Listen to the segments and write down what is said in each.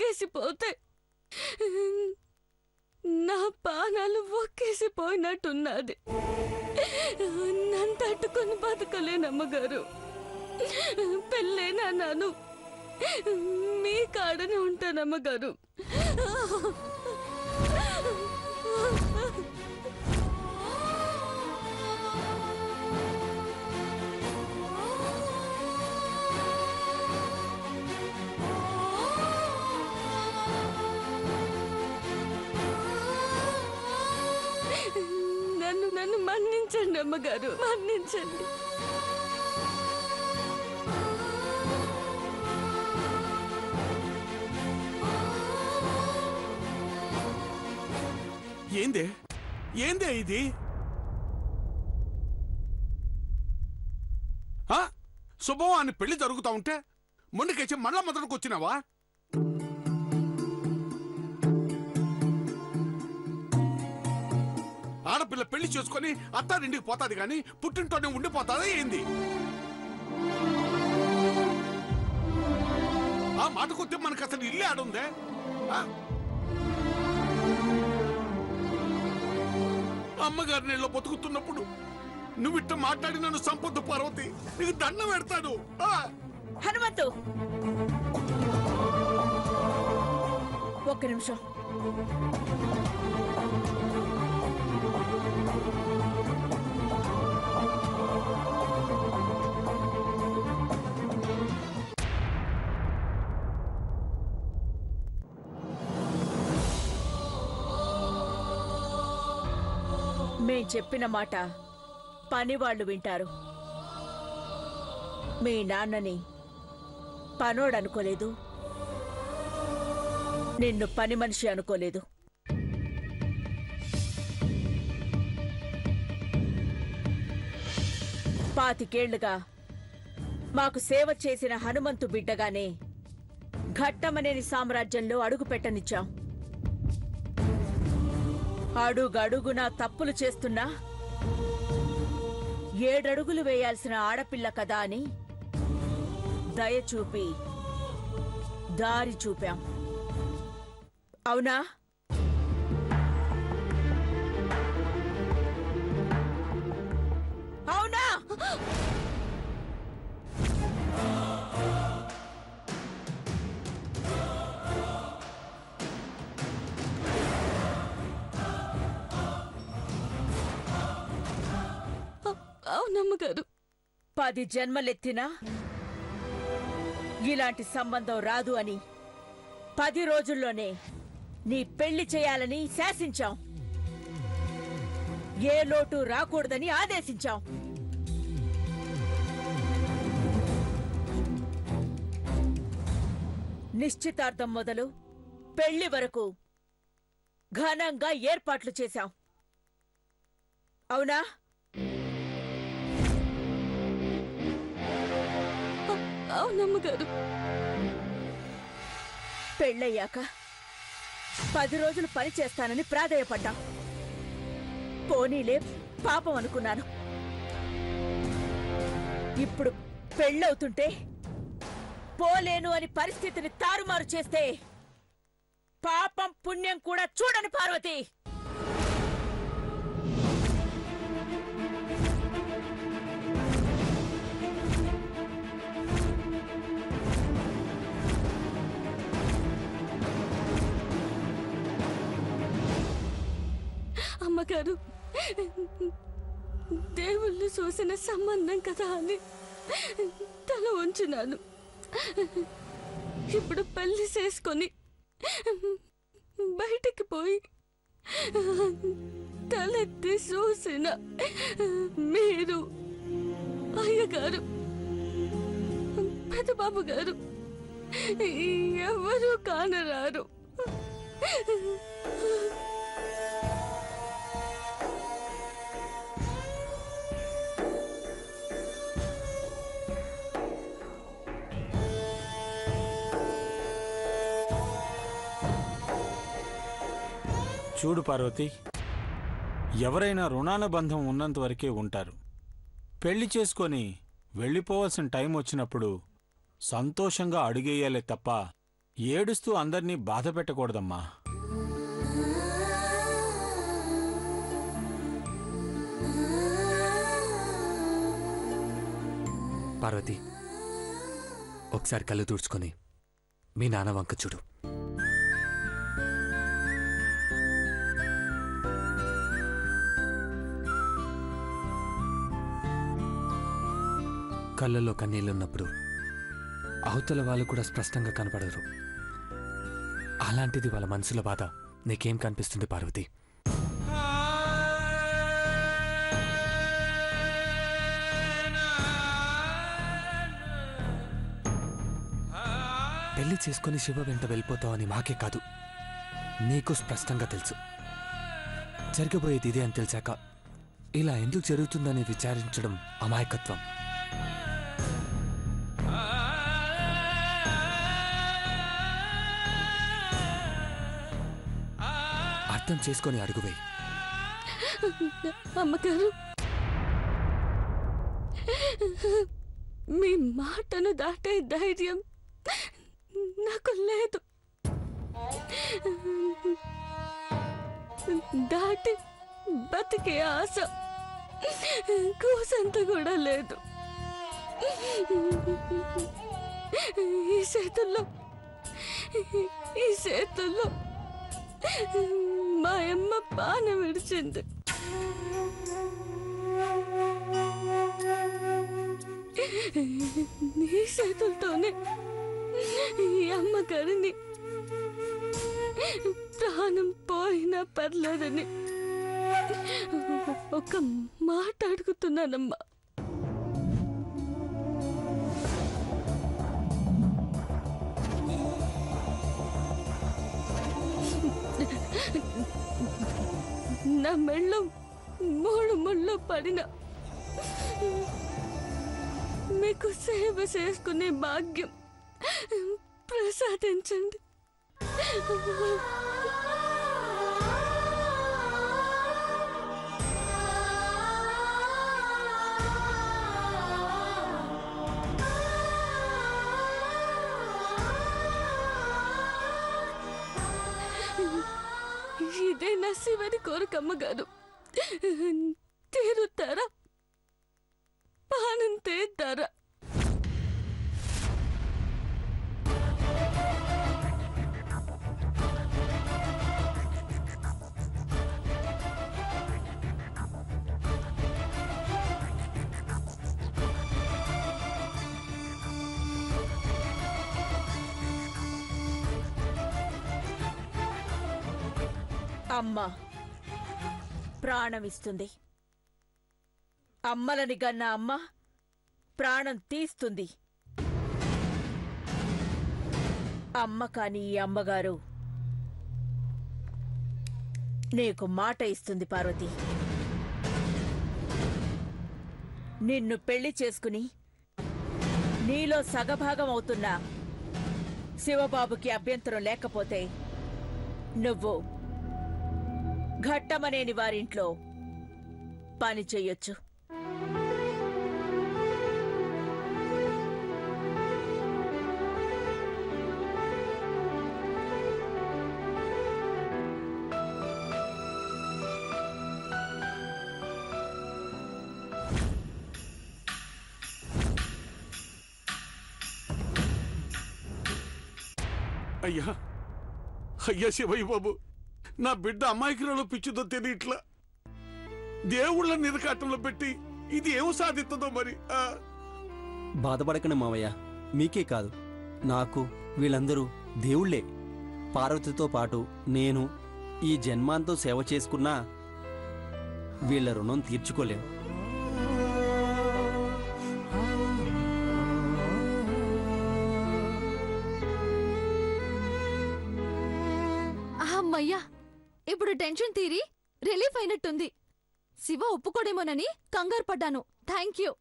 తెగేసిపోతే నా పానాలు ఒక్కేసిపోయినట్టున్నది. నన్ను తట్టుకొని బతకలేనమ్మగారు. పెళ్ళైనా నాను మీ కాడనే ఉంటానమ్మగారు. నన్ను మన్నించండి అమ్మగారు, మన్నించండి. ఏందే ఏందే ఇది? శుభం అని పెళ్లి జరుగుతా ఉంటే మొండికేసి మళ్ళా మొదటికి వచ్చినావా? ఆడపిల్ల పెళ్లి చేసుకుని అత్తారింటికి పోతాది గాని పుట్టింటోనే ఉండిపోతాదా ఏంది? ఆ మాటకొస్తే మనకు అసలు ఇల్లే ఆడుందే. అమ్మగారి నీళ్ళలో బతుకుతున్నప్పుడు నువ్విట్ట మాట్లాడి నన్ను సంపొద్దు పార్వతి, నీకు దండం పెడతాడు. హనుమంతు, ఒక్క నిమిషం. మేం చెప్పిన మాట పనివాళ్లు వింటారు. మీ నాన్నని పనోడనుకోలేదు, నిన్ను పని మనిషి అనుకోలేదు. పాతికేళ్లుగా మాకు సేవ చేసిన హనుమంతు బిడ్డగానే ఘట్టమనేని సామ్రాజ్యంలో అడుగు పెట్టనిచ్చాం. అడుగడుగునా తప్పులు చేస్తున్నా 7 అడుగులు వేయాల్సిన ఆడపిల్ల కదా అని దయ చూపి దారి చూపాం. అవునా? అవునా? అవునమ్మగారు. 10 జన్మలెత్తినా ఇలాంటి సంబంధం రాదు అని 10 రోజుల్లోనే నీ పెళ్లి చేయాలని శాసించాం. ఏ లోటు రాకూడదని ఆదేశించాం. నిశ్చితార్థం మొదలు పెళ్లి వరకు ఘనంగా ఏర్పాట్లు చేశాం. అవునా? అవునమ్మగారు. పెళ్ళయ్యాక 10 రోజులు పని చేస్తానని ప్రాధేయపడ్డా. పోనీలే పాపం అనుకున్నాను. ఇప్పుడు పెళ్ళవుతుంటే పోలేను అని పరిస్థితిని తారుమారు చేస్తే పాపం పుణ్యం కూడా చూడని పార్వతి. అమ్మగారు, దేవుళ్ళు చూసిన సంబంధం కదా అని తల వంచున్నాను. ఇప్పుడు పెళ్లి చేసుకొని బయటికి పోయి తలెత్తి చూసిన మీరు, అయ్యగారు, పెద్దబాబు గారు ఎవరు కానరారు. చూడు పార్వతి, ఎవరైనా రుణానుబంధం ఉన్నంత వరకే ఉంటారు. పెళ్లి చేసుకొని వెళ్ళిపోవాల్సిన టైం వచ్చినప్పుడు సంతోషంగా అడుగేయాలే తప్ప ఏడుస్తూ అందర్నీ బాధ పెట్టకూడదమ్మా. పార్వతి, ఒకసారి కళ్ళు తుడుచుకొని మీ నాన్న వంక చూడు. కళ్ళల్లో కన్నీళ్ళున్నప్పుడు అవతల వాళ్ళు కూడా స్పష్టంగా కనపడరు. అలాంటిది వాళ్ళ మనసులో బాధ నీకేం కనిపిస్తుంది పార్వతి? పెళ్లి చేసుకుని శివ వెంట వెళ్ళిపోతావని మాకే కాదు, నీకు స్పష్టంగా తెలుసు. జరగబోయేది ఇదే అని తెలిసాక ఇలా ఎందుకు జరుగుతుందని విచారించడం అమాయకత్వం. అర్థం చేసుకొని అడుగువే. అమ్మగారు, మీ మాటను దాటే ధైర్యం నాకు లేదు. దాటి బతికే ఆశ కూసంత కూడా లేదు. ఈ చేతుల్లో మా అమ్మ పాన విడిచింది. ఈ చేతులతోనే ఈ అమ్మగారిని ప్రాణం పోయినా పర్లేదని ఒక మాట అడుగుతున్నానమ్మా. నా మెళ్ళో 3 ముళ్ళు పడిన మీకు సేవ చేసుకునే భాగ్యం ప్రసాదించండి. ఇదే నా శివని కోరికమ్మగారు. తీరుతారా? పానం తీస్తారా? అమ్మ ప్రాణమిస్తుంది. అమ్మలని గన్న అమ్మ ప్రాణం తీస్తుంది. అమ్మ కాని ఈ అమ్మగారు నీకు మాట ఇస్తుంది పార్వతి. నిన్ను పెళ్లి చేసుకుని నీలో సగభాగం అవుతున్న శివబాబుకి అభ్యంతరం లేకపోతే నువ్వు ఘట్టమనేని వారింట్లో పని చెయ్యొచ్చు. అయ్యా శివయ్య బాబు, నా బిడ్డ అమాయకురాలు పిచ్చితో తెలియట్లా. దేవుళ్ళ నిరకాటంలో పెట్టి ఇది ఏం సాధిస్తుందో మరి. బాధపడకండి మావయ్య, మీకే కాదు నాకు వీళ్ళందరూ దేవుళ్లే. పార్వతితో పాటు నేను ఈ జన్మాంతో సేవ చేసుకున్నా వీళ్ళ రుణం తీర్చుకోలేను. అమ్మయ్యా, ఇప్పుడు టెన్షన్ తీరి రిలీఫ్ అయినట్టుంది. శివ ఒప్పుకోడేమోనని కంగారు పడ్డాను. Thank you.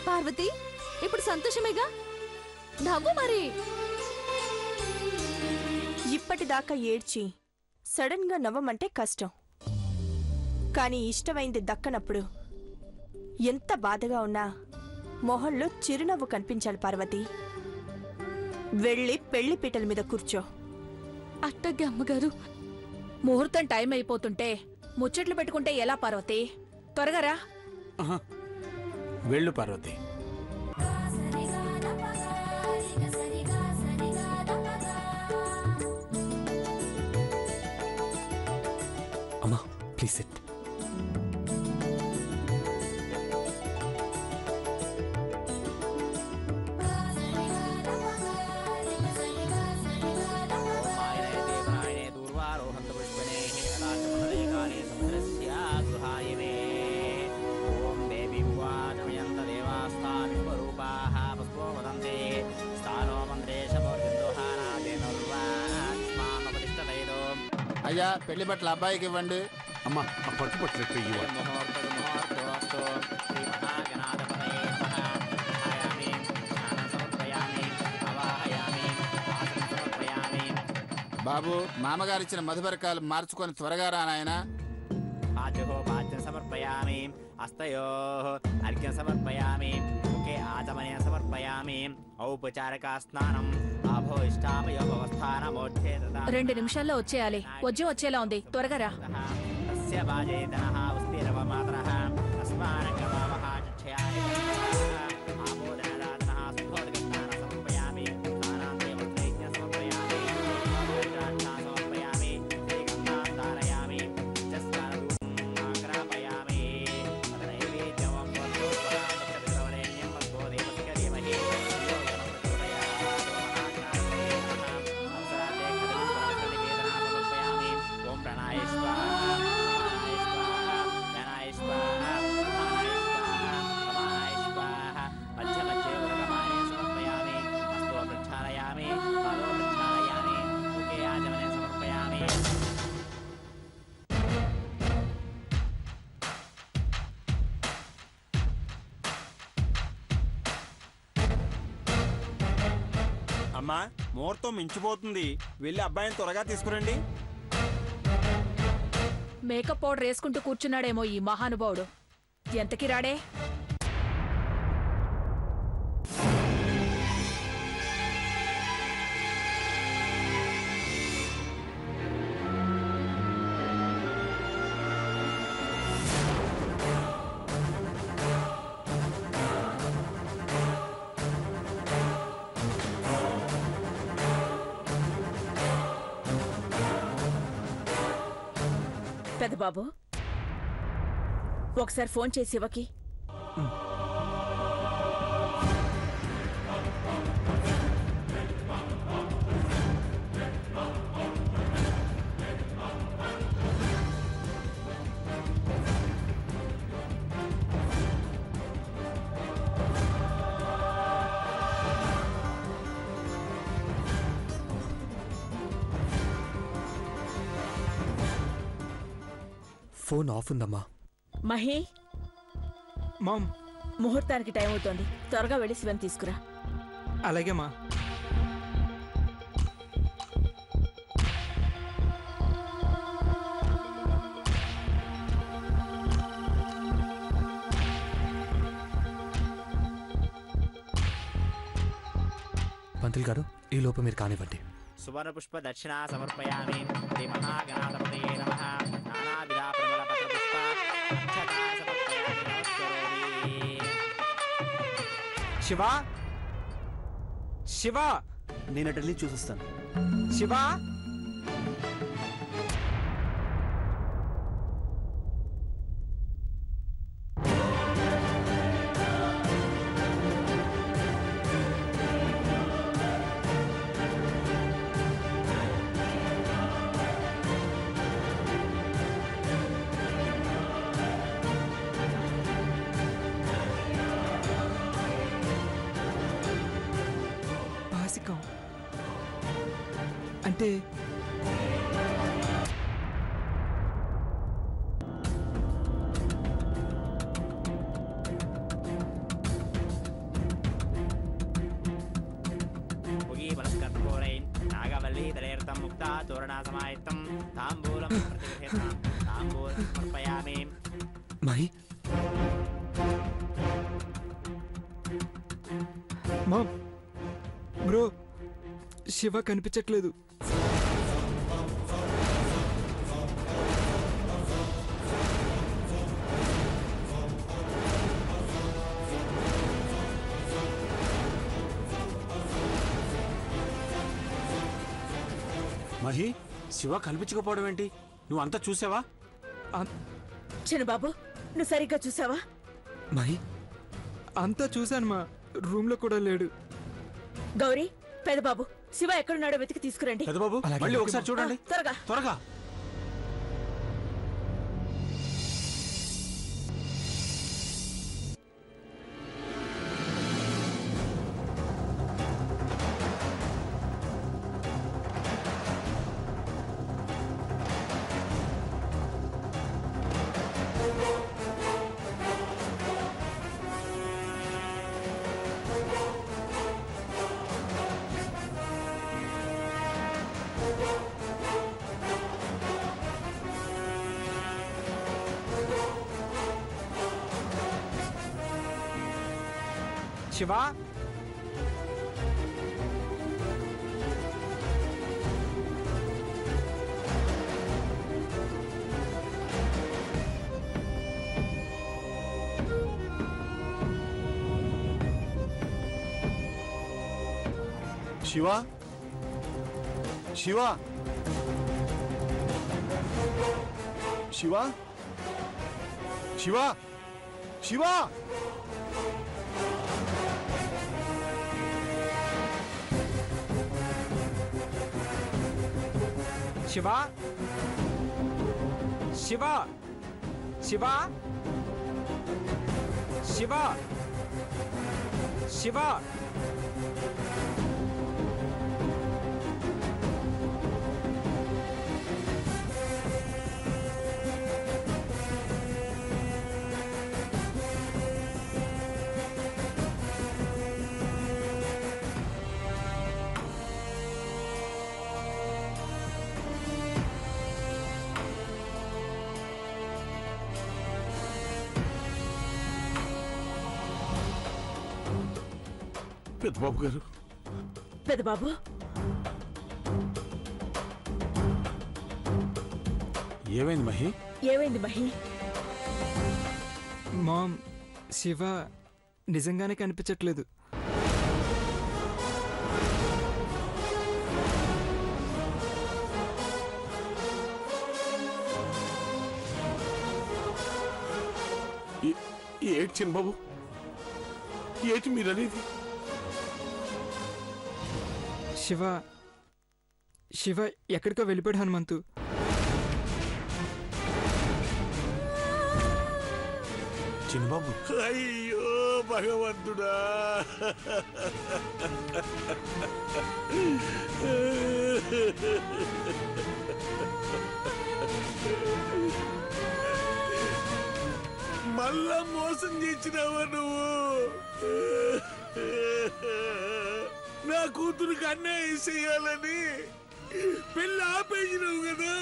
పార్వతి, ఇప్పుడు సంతోషమేగా? నవ్వు మరి. ఇప్పటిదాకా ఏడ్చి సడన్ గా నవ్వమంటే కష్టం. కానీ ఇష్టమైంది దక్కనప్పుడు ఎంత బాధగా ఉన్నా మొహంలో చిరునవ్వు కనిపించాలి పార్వతి. వెళ్ళి పెళ్లి పీటల మీద కూర్చో. అట్టగ్గే అమ్మగారు. ముహూర్తం టైం అయిపోతుంటే ముచ్చట్లు పెట్టుకుంటే ఎలా పార్వతి? త్వరగా రా. వెళ్ళు పార్వతి. అమ్మా ప్లీజ్ సిట్. అయ్యా పెళ్లి బట్టలు అబ్బాయికి ఇవ్వండి. అమ్మా ఆ పట్టు పట్టు ఇవ్వాలి. బాబు మామగారు ఇచ్చిన మధుపరకాలు మార్చుకొని త్వరగా రా నాయనా. పాద్యం సమర్పయామి, హస్తయోః అర్ఘ్యం సమర్పయామి, ముఖే ఆచమనీయం సమర్పయామి, ఔపచారిక స్నానం ఆభోయిష్టాపయోగవస్థానమోఢ్యే తదా 2 నిమిషాల్లో వచ్చేయాలి. వచ్చేలా ఉంది, త్వరగా రా. తస్య బాజేతనః ఉస్తిరవమాతరః అస్మానగమావః చక్షయామి ఆమోదనదాతనః సుభోదకస్నాన సమర్పయామి, స్నానాంతే వస్త్రైజ్ఞ సమర్పయామి, ఆభోయిష్టాన్న సమర్పయామి, శ్రీగంధాన్ ధారయామి, చస్కారధూపం ఆగ్రాపయామి, తదనైవేద్యం వస్తోపరామక్షవిద్రవరేణ్యం వస్తో దేవస్య ధీమహి ధియో యో నః ప్రచోదయాత్. అవసరార్థే ఖడ్గం నివేదన సమర్పయామి. ఓం ప్రణాయ స్వాహా, జ్ఞానాయ స్వాహా, జ్ఞానాయ స్వాహా, సమానాయ స్వాహా, మధ్య మధ్య ఉదకమానే సమర్పయామి, హస్తో ప్రక్షాళయామి, పాదో ప్రక్షాళయామి, ముఖే ఆచమనే సమర్పయామి. అమ్మా ముహూర్తం మించిపోతుంది, వెళ్ళి అబ్బాయిని త్వరగా తీసుకురండి. మేకప్ పౌడర్ వేసుకుంటూ కూర్చున్నాడేమో ఈ మహానుభావుడు. ఎంతకి రాడే? పెద్దబాబు ఒకసారి ఫోన్ చేసి ఇవ్వకి. ఫోన్ ఆఫ్ ఉందమ్మా. మహి, మామ్ ముహూర్తానికి టైం అవుతోంది, త్వరగా వెళ్ళి శివన్ తీసుకురా. అలాగే మా. పంతులు గారు ఈ లోపు మీరు కానివ్వండి. సువర్ణ పుష్ప దక్షిణ సమర్పయామి. శ్రీ మహాగణాధిపతయే నమః. నానావిధ ప్రమల పత్ర పుష్ప అక్షతా సమర్పయామి. నమస్కరోమి. శివా, శివా, నేను అటు వెళ్ళి చూసొస్తాను. శివా. బాసికం అంటే ముగి వనస్కర్పూరైన్ నాగవల్లి తలేర్తం ముక్తా తోరణా సమాయుక్తం తాంబూలం ప్రతిగృహ్యతాం. తాంబూలం సమర్పయామి. మహి మామ్ బ్రో శివ కనిపించట్లేదు. మహి, శివ కనిపించకపోవడం ఏంటి? నువ్వు అంతా చూసావా? చిన్నబాబు నువ్వు సరిగ్గా చూసావా? మహి అంతా చూశాను మా, రూమ్ లో కూడా లేడు. గౌరీ, పెదబాబు శివ ఎక్కడున్నాడో వెతికి తీసుకురండి. పెదబాబు మళ్ళీ ఒకసారి చూడండి. త్వరగా త్వరగా. శివ శివ శివ శివ శివ శివ శివ శివ శివ శివ శివ పెద్దబాబు గారు, పెదబాబు ఏమైంది మహి? ఏమైంది మహి? మామ్ శివ నిజంగానే కనిపించట్లేదు. ఏంటి చిన్నబాబు, ఏంటి మీరనేది? శివ శివ ఎక్కడికో వెళ్ళిపోయాడు హనుమంతు. చిన్నబాబు, అయ్యో భగవంతుడా, మళ్ళా మోసం చేసినావా నువ్వు? నా కూతురికి అన్యాయం చేయాలని పెళ్ళి ఆపేసినావు కదా.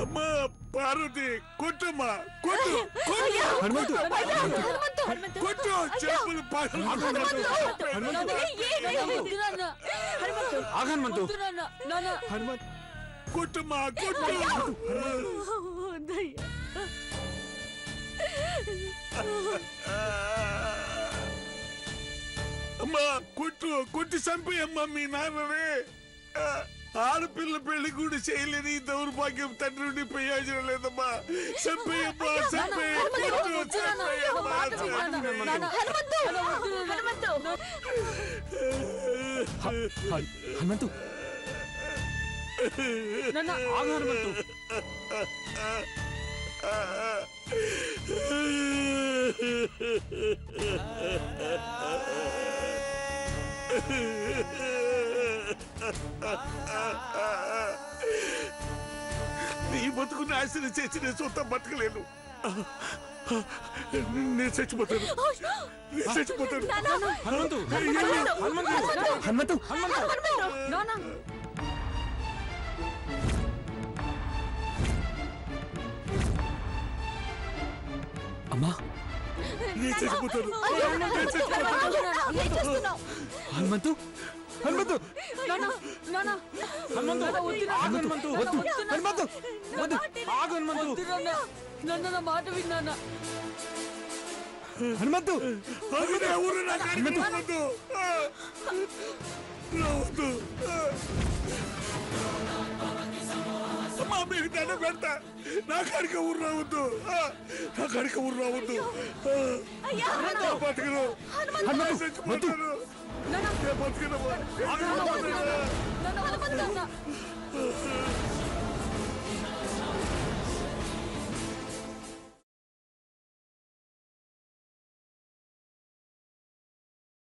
అమ్మా పార్వతి, కొట్టమ్మా, కొట్టు హనుమంతు కొట్టు, చెప్పులు హనుమంతు, హనుమంతు కొట్టమ్మా, కొట్టు. అమ్మా కొట్టు, కొట్టి చంపేయమ్మా మీ నాన్ననే. ఆడపిల్ల పెళ్లి కూడా చేయలేని దౌర్భాగ్యం తండ్రి నుండి ప్రయోజనం లేదమ్మా. చంపేయమ్మా, చంపేయ, కొట్టు, చంపేయమ్మా, హనుమంతు హనుమంతు. నీ బతుకు నాశనం చేసి నేను సొంత బతకలేను. నేను చచ్చిపోతాను నేను చచ్చిపోతాను హనుమంతు హనుమంతు అమ్మా నేను చచ్చిపోతాను హనుమంతు హనుమంతు హనుమంతు వద్దు హనుమంతు వద్దు ఆగు హనుమంతు నా మాట విన్నానా హనుమంతు ఆగండి, ఎవరు నా కాడికి రావద్దు. రావద్దు. అమ్మా మీకు దండం పెడతా, నా కాడికి ఊరు రావద్దు, నా కాడికి ఊరు రావద్దు. బతకను, చచ్చిపోతాను. బతకను.